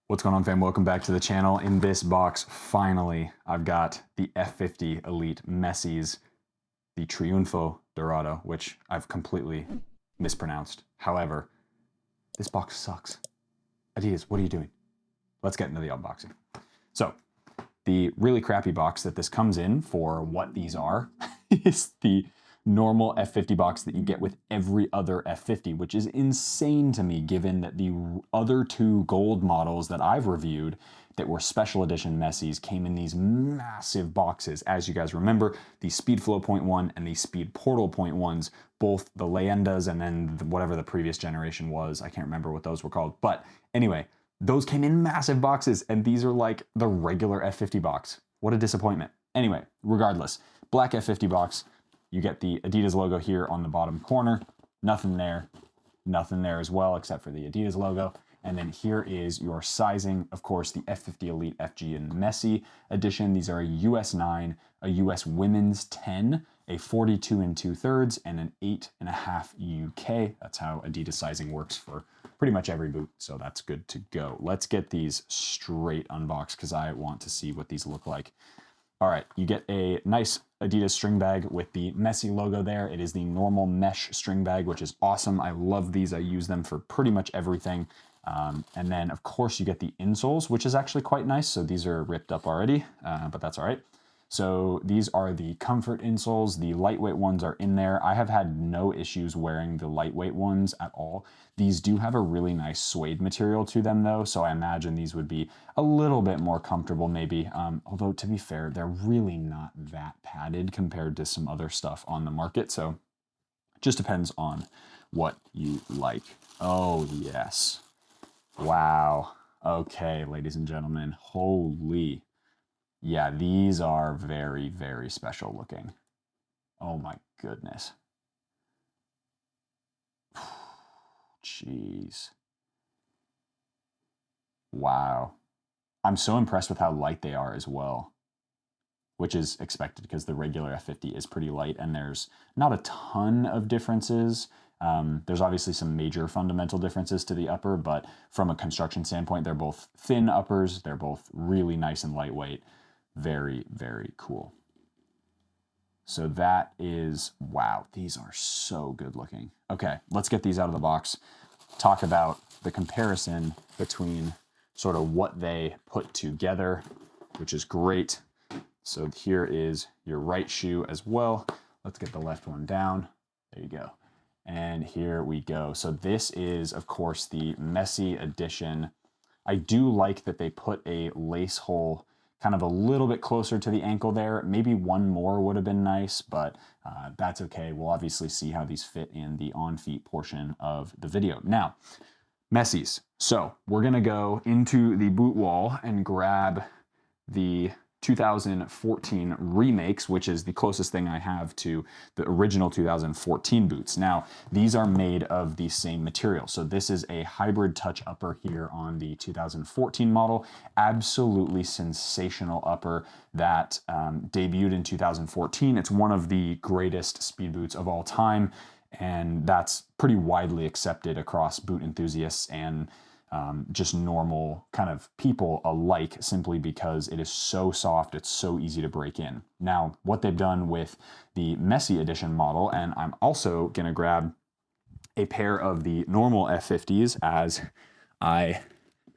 What's going on, fam? Welcome back to the channel. In this box, finally, I've got the F50 Elite Messi's, the Triunfo Dorado, which I've completely mispronounced. However, this box sucks. Adidas, what are you doing? Let's get into the unboxing. So, the really crappy box that this comes in for what these are is the normal F50 box that you get with every other F50, which is insane to me given that the other two gold models that I've reviewed that were special edition Messi's came in these massive boxes. As you guys remember, the Speedflow 0.1 and the Speed Portal 0.1s, both the Leyendas and then whatever the previous generation was, I can't remember what those were called. But anyway, those came in massive boxes, and these are like the regular F50 box. What a disappointment. Anyway, regardless, black F50 box. You get the Adidas logo here on the bottom corner. Nothing there as well, except for the Adidas logo. And then here is your sizing. Of course, the F50 Elite FG and Messi edition. These are a US 9, a US Women's 10, a 42 2/3, and an 8.5 UK. That's how Adidas sizing works for pretty much every boot, so that's good to go. Let's get these straight unboxed because I want to see what these look like. All right, you get a nice Adidas string bag with the Messi logo there. It is the normal mesh string bag, which is awesome. I love these. I use them for pretty much everything. And then, of course, you get the insoles, which is actually quite nice. So these are ripped up already, but that's all right. So these are the comfort insoles. The lightweight ones are in there. I have had no issues wearing the lightweight ones at all. These do have a really nice suede material to them though, so I imagine these would be a little bit more comfortable maybe. Although to be fair, they're really not that padded compared to some other stuff on the market. So it just depends on what you like. Oh yes. Wow. Okay, ladies and gentlemen, holy. Yeah, these are very, very special looking. Oh my goodness. Jeez. Wow. I'm so impressed with how light they are as well, which is expected because the regular F50 is pretty light and there's not a ton of differences. There's obviously some major fundamental differences to the upper, but from a construction standpoint, they're both thin uppers. They're both really nice and lightweight. Very, very cool. So that is, wow, these are so good looking. Okay, let's get these out of the box. Talk about the comparison between sort of what they put together, which is great. So here is your right shoe as well. Let's get the left one down. There you go. And here we go. So this is, of course, the Messi edition. I do like that they put a lace hole kind of a little bit closer to the ankle there. Maybe one more would have been nice, but that's okay. We'll obviously see how these fit in the on-feet portion of the video. Now, Messi's. So we're gonna go into the boot wall and grab the 2014 remakes, which is the closest thing I have to the original 2014 boots. Now, these are made of the same material. So this is a hybrid touch upper here on the 2014 model. Absolutely sensational upper that debuted in 2014. It's one of the greatest speed boots of all time, and that's pretty widely accepted across boot enthusiasts and just normal kind of people alike, simply because it is so soft, it's so easy to break in. Now, what they've done with the Messi edition model, and I'm also gonna grab a pair of the normal F50s as I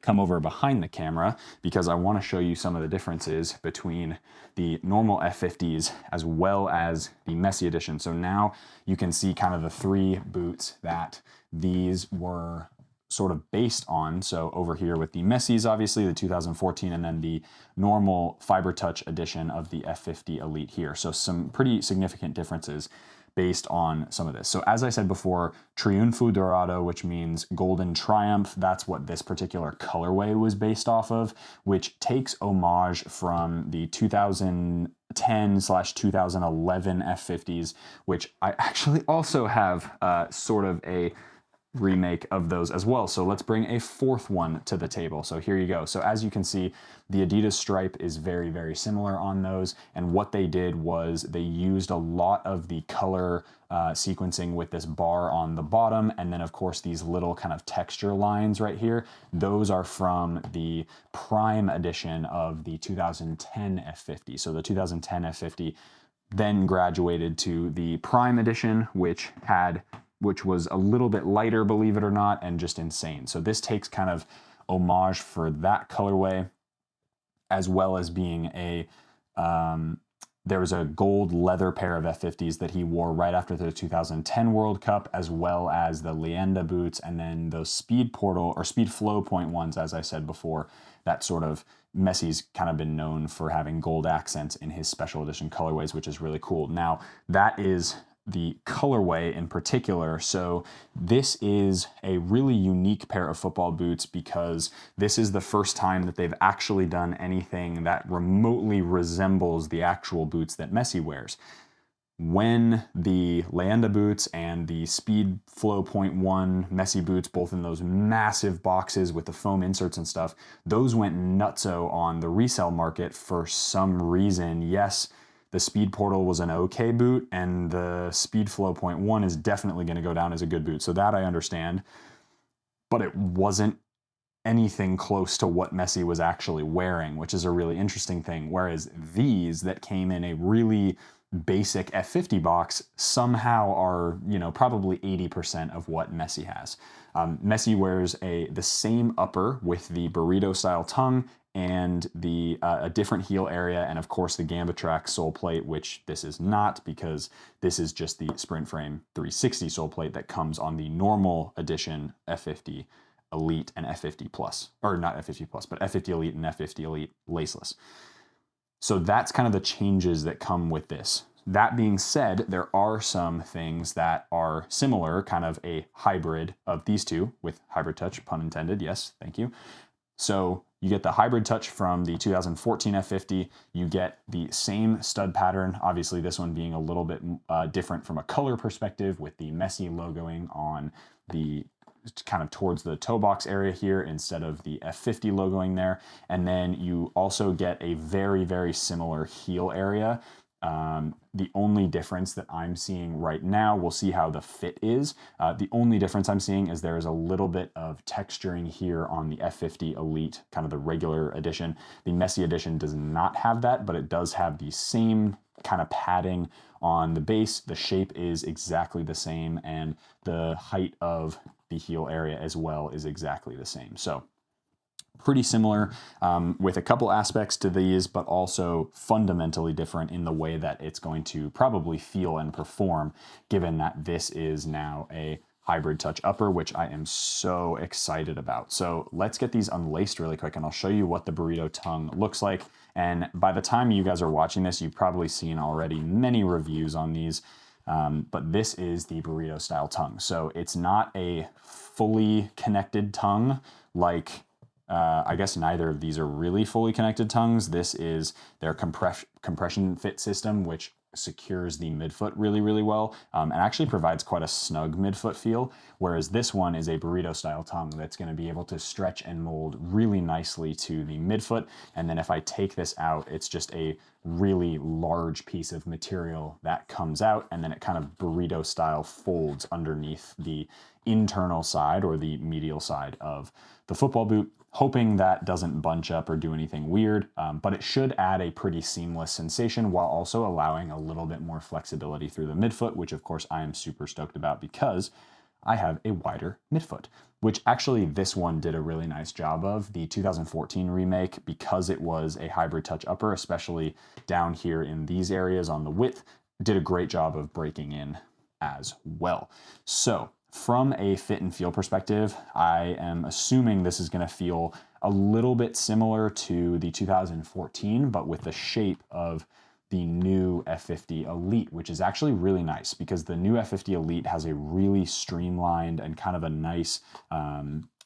come over behind the camera, because I wanna show you some of the differences between the normal F50s as well as the Messi edition. So now you can see kind of the three boots that these were sort of based on. So over here with the Messi's, obviously the 2014, and then the normal Fiber Touch edition of the F50 Elite here. So some pretty significant differences based on some of this. So as I said before, Triunfo Dorado, which means Golden Triumph, that's what this particular colorway was based off of, which takes homage from the 2010/2011 F50s, which I actually also have sort of a remake of those as well. So let's bring a fourth one to the table. So here you go. So as you can see, the Adidas stripe is very, very similar on those. And what they did was they used a lot of the color sequencing with this bar on the bottom. And then of course, these little kind of texture lines right here, those are from the Prime edition of the 2010 F50. So the 2010 F50 then graduated to the Prime edition, which was a little bit lighter, believe it or not, and just insane. So this takes kind of homage for that colorway, as well as being a, there was a gold leather pair of F50s that he wore right after the 2010 World Cup, as well as the Leyenda boots, and then those Speed Portal, or Speed Flow Point ones, as I said before, that sort of, Messi's kind of been known for having gold accents in his special edition colorways, which is really cool. Now, that is the colorway in particular. So this is a really unique pair of football boots because this is the first time that they've actually done anything that remotely resembles the actual boots that Messi wears. When the Leyenda boots and the Speed Flow Point 1 Messi boots, both in those massive boxes with the foam inserts and stuff, those went nutso on the resale market for some reason. Yes, the Speed Portal was an okay boot, and the Speed Flow Point 1 is definitely going to go down as a good boot. So that I understand, but it wasn't anything close to what Messi was actually wearing, which is a really interesting thing. Whereas these that came in a really basic F50 box somehow are, probably 80% of what Messi has. Messi wears the same upper with the burrito style tongue and a different heel area, and of course the Gamba Track sole plate, which this is not, because this is just the Sprint Frame 360 sole plate that comes on the normal edition F50 Elite and F50 Plus, or not F50 Plus, but F50 Elite and F50 Elite laceless. So that's kind of the changes that come with this. That being said, there are some things that are similar, kind of a hybrid of these two, with hybrid touch, pun intended, yes, thank you. So you get the hybrid touch from the 2014 F50, you get the same stud pattern, obviously this one being a little bit different from a color perspective, with the Messi logoing on the kind of towards the toe box area here instead of the F50 logoing there. And then you also get a very, very similar heel area. The only difference that I'm seeing right now, we'll see how the fit is. The only difference I'm seeing is there is a little bit of texturing here on the F50 Elite, kind of the regular edition. The Messi edition does not have that, but it does have the same kind of padding on the base. The shape is exactly the same, and the height of the heel area as well is exactly the same. So pretty similar with a couple aspects to these, but also fundamentally different in the way that it's going to probably feel and perform, given that this is now a hybrid touch upper, which I am so excited about. So let's get these unlaced really quick, and I'll show you what the burrito tongue looks like. And by the time you guys are watching this, you've probably seen already many reviews on these. But this is the burrito style tongue. So it's not a fully connected tongue like, I guess neither of these are really fully connected tongues. This is their compression fit system, which secures the midfoot really, really well, and actually provides quite a snug midfoot feel, whereas this one is a burrito style tongue that's going to be able to stretch and mold really nicely to the midfoot. And then if I take this out, it's just a really large piece of material that comes out, and then it kind of burrito style folds underneath the internal side or the medial side of the football boot, hoping that doesn't bunch up or do anything weird, but it should add a pretty seamless sensation while also allowing a little bit more flexibility through the midfoot, which of course I am super stoked about because I have a wider midfoot, which actually this one did a really nice job of. The 2014 remake, because it was a hybrid touch upper, especially down here in these areas on the width, did a great job of breaking in as well. So from a fit and feel perspective, I am assuming this is going to feel a little bit similar to the 2014, but with the shape of the new F50 Elite, which is actually really nice because the new F50 Elite has a really streamlined and kind of a nice,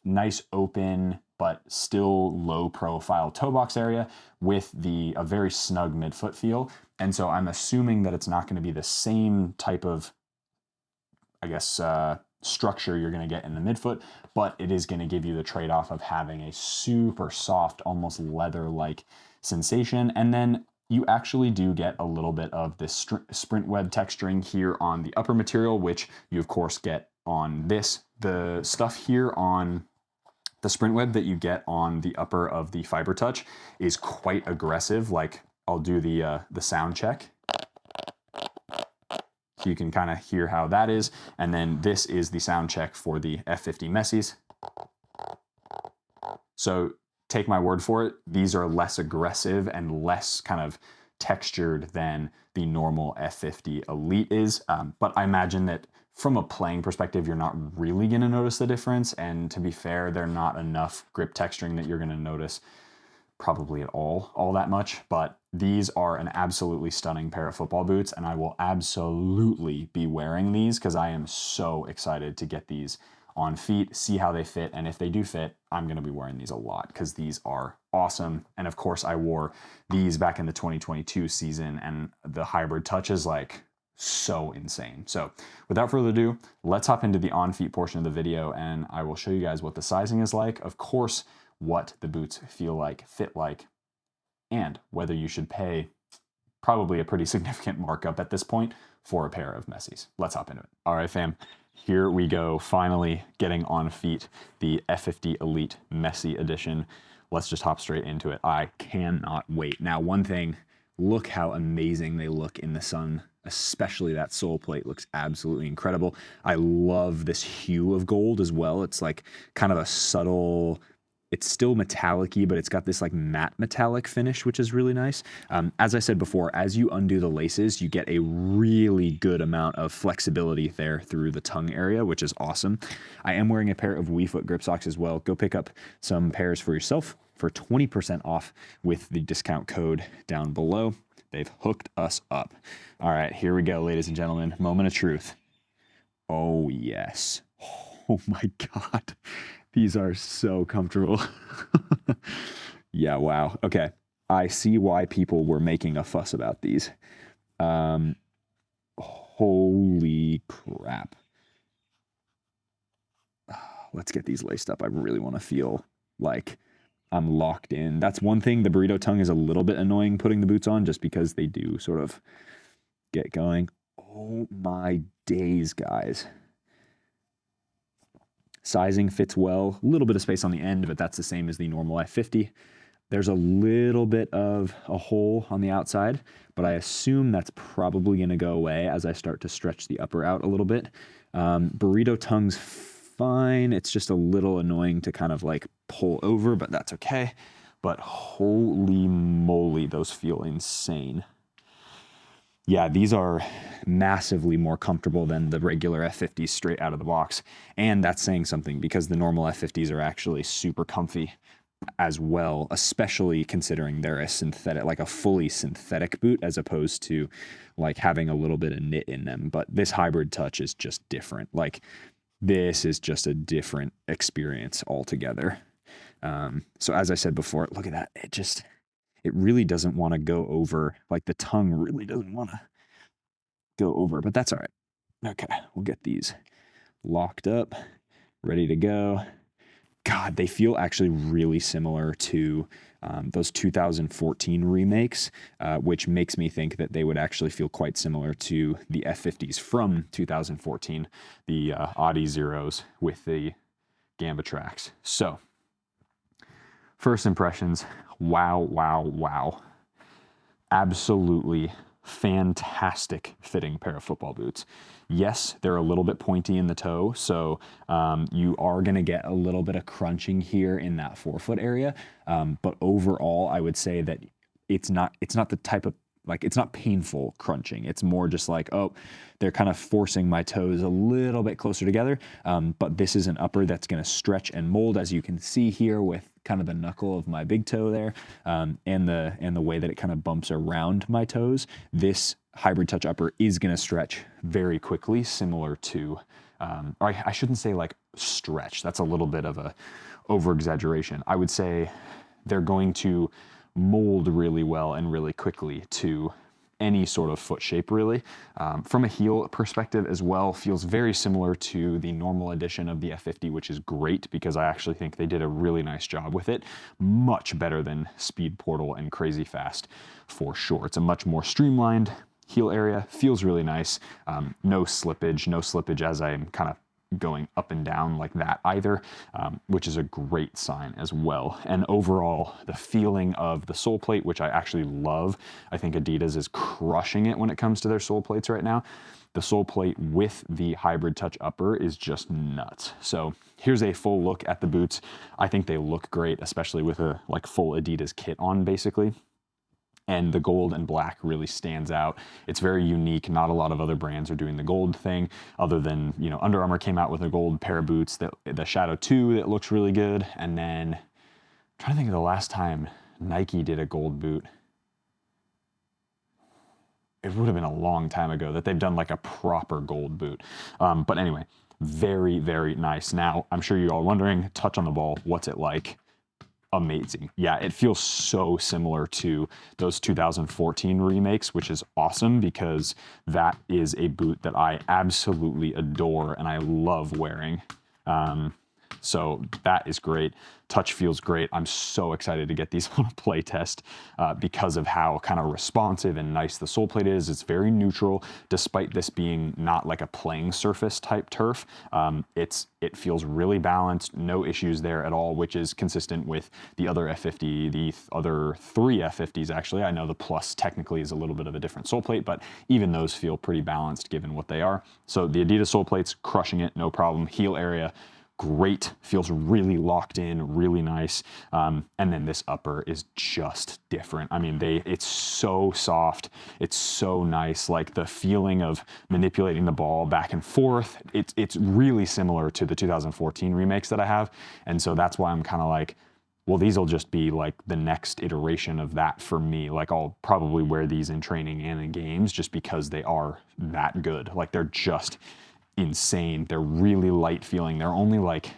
nice open but still low profile toe box area with a very snug midfoot feel. And so I'm assuming that it's not going to be the same type of, I guess, structure you're going to get in the midfoot, but it is going to give you the trade-off of having a super soft, almost leather-like sensation. And then you actually do get a little bit of this sprint web texturing here on the upper material, which you of course get on this. The stuff here on the sprint web that you get on the upper of the Fiber Touch is quite aggressive. Like, I'll do the sound check. So you can kind of hear how that is. And then this is the sound check for the F50 Messis. So take my word for it, these are less aggressive and less kind of textured than the normal F50 Elite is. But I imagine that from a playing perspective, you're not really going to notice the difference. And to be fair, they're not enough grip texturing that you're going to notice probably at all that much. But these are an absolutely stunning pair of football boots, and I will absolutely be wearing these because I am so excited to get these on feet, see how they fit, and if they do fit, I'm going to be wearing these a lot because these are awesome. And of course, I wore these back in the 2022 season, and the hybrid touch is like so insane. So without further ado, let's hop into the on-feet portion of the video, and I will show you guys what the sizing is like, of course, what the boots feel like, fit like, and whether you should pay probably a pretty significant markup at this point for a pair of Messis. Let's hop into it. All right, fam. Here we go, finally getting on feet the F50 Elite Messi edition. Let's just hop straight into it. I cannot wait. Now, one thing, look how amazing they look in the sun, especially that sole plate looks absolutely incredible. I love this hue of gold as well. It's like kind of a subtle, it's still metallic-y, but it's got this like matte metallic finish, which is really nice. As I said before, as you undo the laces, you get a really good amount of flexibility there through the tongue area, which is awesome. I am wearing a pair of WeFoot grip socks as well. Go pick up some pairs for yourself for 20% off with the discount code down below. They've hooked us up. All right, here we go, ladies and gentlemen. Moment of truth. Oh, yes. Oh, my God. These are so comfortable. Yeah, wow. Okay, I see why people were making a fuss about these. Holy crap. Let's get these laced up. I really want to feel like I'm locked in. That's one thing. The burrito tongue is a little bit annoying putting the boots on just because they do sort of get going. Oh my days, guys. Sizing fits well, a little bit of space on the end, but that's the same as the normal F50. There's a little bit of a hole on the outside, but I assume that's probably going to go away as I start to stretch the upper out a little bit. Burrito tongue's fine. It's just a little annoying to kind of like pull over, but that's okay. But holy moly, those feel insane. Yeah, these are massively more comfortable than the regular F50s straight out of the box. And that's saying something because the normal F50s are actually super comfy as well, especially considering they're a synthetic, like a fully synthetic boot as opposed to like having a little bit of knit in them. But this hybrid touch is just different. Like this is just a different experience altogether. So as I said before, look at that. It really doesn't want to go over, like the tongue really doesn't want to go over, but that's all right. Okay, we'll get these locked up, ready to go. God, they feel actually really similar to those 2014 remakes, which makes me think that they would actually feel quite similar to the F50s from 2014, the Audi Zeros with the Gamba tracks. So, first impressions, wow, wow, wow. Absolutely fantastic fitting pair of football boots. Yes, they're a little bit pointy in the toe, so you are going to get a little bit of crunching here in that forefoot area. But overall, I would say that it's not the type of, like, it's not painful crunching. It's more just like, oh, they're kind of forcing my toes a little bit closer together. But this is an upper that's going to stretch and mold, as you can see here with kind of the knuckle of my big toe there, and the way that it kind of bumps around my toes. This hybrid touch upper is going to stretch very quickly, similar to, or I shouldn't say like stretch. That's a little bit of a over exaggeration. I would say they're going to mold really well and really quickly to any sort of foot shape really. From a heel perspective as well, feels very similar to the normal edition of the F50, which is great because I actually think they did a really nice job with it. Much better than Speed Portal and Crazy Fast for sure. It's a much more streamlined heel area, feels really nice. No slippage as I'm kind of going up and down like that either, which is a great sign as well. And overall, the feeling of the sole plate, which I actually love, I think Adidas is crushing it when it comes to their sole plates right now. The sole plate with the hybrid touch upper is just nuts. So here's a full look at the boots. I think they look great, especially with a like full Adidas kit on basically. And the gold and black really stands out. It's very unique. Not a lot of other brands are doing the gold thing other than, you know, Under Armour came out with a gold pair of boots, the Shadow 2 that looks really good. And then I'm trying to think of the last time Nike did a gold boot. It would have been a long time ago that they've done like a proper gold boot. But anyway, very, very nice. Now, I'm sure you're all wondering, touch on the ball, what's it like? Amazing. Yeah, it feels so similar to those 2014 remakes, which is awesome because that is a boot that I absolutely adore and I love wearing. So that is great. Touch feels great. I'm so excited to get these on a play test because of how kind of responsive and nice the sole plate is. It's very neutral, despite this being not like a playing surface type turf. It feels really balanced, no issues there at all, which is consistent with the other F50, the other 3 F50s actually. I know the Plus technically is a little bit of a different sole plate, but even those feel pretty balanced given what they are. So the Adidas sole plate's crushing it, no problem. Heel area, great, feels really locked in, really nice. And then this upper is just different. I mean, it's so soft, it's so nice. Like the feeling of manipulating the ball back and forth, it's really similar to the 2014 remakes that I have. And so that's why I'm kind of like, well, these will just be like the next iteration of that for me. Like I'll probably wear these in training and in games just because they are that good. Like they're just insane. They're really light feeling. They're only like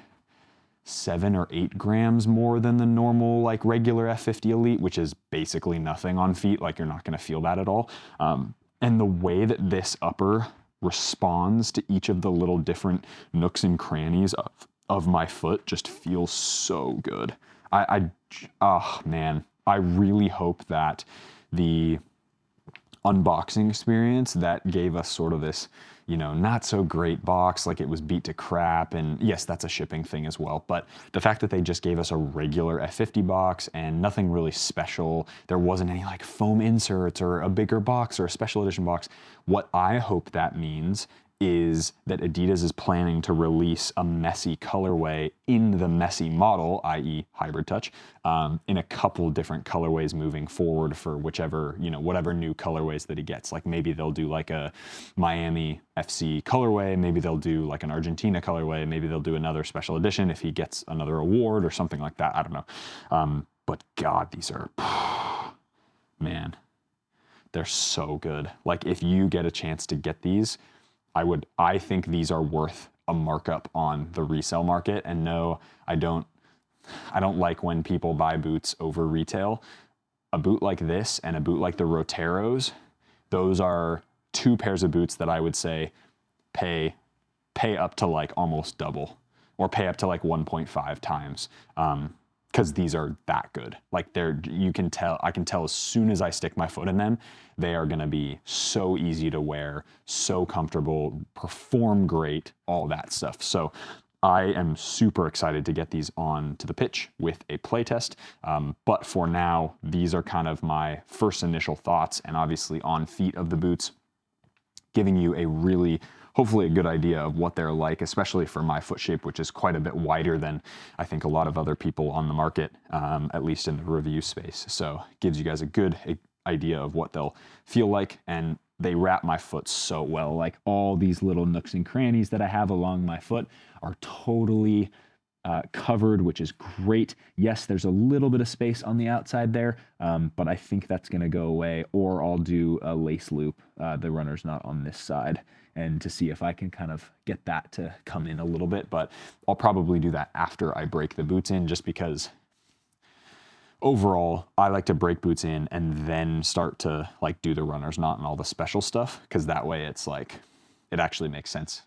7 or 8 grams more than the normal like regular F50 Elite, which is basically nothing on feet. Like you're not going to feel that at all. And the way that this upper responds to each of the little different nooks and crannies of my foot just feels so good. Oh man, I really hope that the unboxing experience that gave us sort of this, you know, not so great box, like it was beat to crap. And yes, that's a shipping thing as well. But the fact that they just gave us a regular F50 box and nothing really special, there wasn't any like foam inserts or a bigger box or a special edition box. What I hope that means is that Adidas is planning to release a Messi colorway in the Messi model, i.e. hybrid touch, in a couple different colorways moving forward for whichever, you know, whatever new colorways that he gets. Like maybe they'll do like a Miami FC colorway, maybe they'll do like an Argentina colorway, maybe they'll do another special edition if he gets another award or something like that. I don't know. But God, these are, man, they're so good. Like if you get a chance to get these, I think these are worth a markup on the resale market. And no, I don't like when people buy boots over retail. A boot like this and a boot like the Roteros, those are 2 pairs of boots that I would say pay up to like almost double or pay up to like 1.5 times. Because these are that good. Like I can tell as soon as I stick my foot in them, they are gonna be so easy to wear, so comfortable, perform great, all that stuff. So I am super excited to get these on to the pitch with a playtest. But for now, these are kind of my first initial thoughts and obviously on feet of the boots, giving you a really, hopefully a good idea of what they're like, especially for my foot shape, which is quite a bit wider than I think a lot of other people on the market, at least in the review space. So gives you guys a good idea of what they'll feel like. And they wrap my foot so well. Like all these little nooks and crannies that I have along my foot are totally covered, which is great. Yes, there's a little bit of space on the outside there, but I think that's gonna go away, or I'll do a lace loop. The runner's not on this side, and to see if I can kind of get that to come in a little bit, but I'll probably do that after I break the boots in, just because overall, I like to break boots in and then start to like do the runner's knot and all the special stuff, because that way it's like, it actually makes sense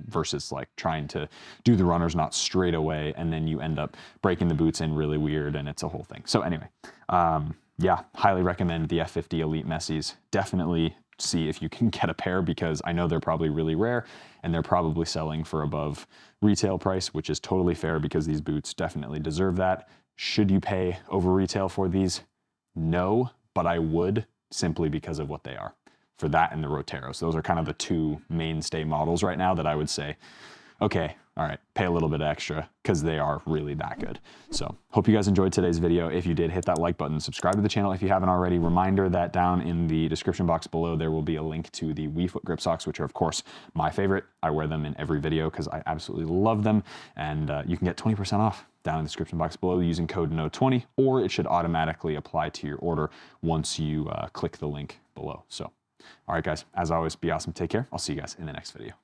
versus like trying to do the runner's knot straight away and then you end up breaking the boots in really weird and it's a whole thing. So anyway, yeah, highly recommend the F50 Elite Messis. Definitely see if you can get a pair, because I know they're probably really rare and they're probably selling for above retail price, which is totally fair because these boots definitely deserve that. Should you pay over retail for these? No, but I would, simply because of what they are. For that and the Roteros. Those are kind of the two mainstay models right now that I would say, okay, all right, pay a little bit extra because they are really that good. So hope you guys enjoyed today's video. If you did, hit that like button, subscribe to the channel if you haven't already. Reminder that down in the description box below, there will be a link to the WeFoot grip socks, which are of course my favorite. I wear them in every video because I absolutely love them. And you can get 20% off down in the description box below using code NO20, or it should automatically apply to your order once you click the link below. So, all right, guys, as always, be awesome. Take care. I'll see you guys in the next video.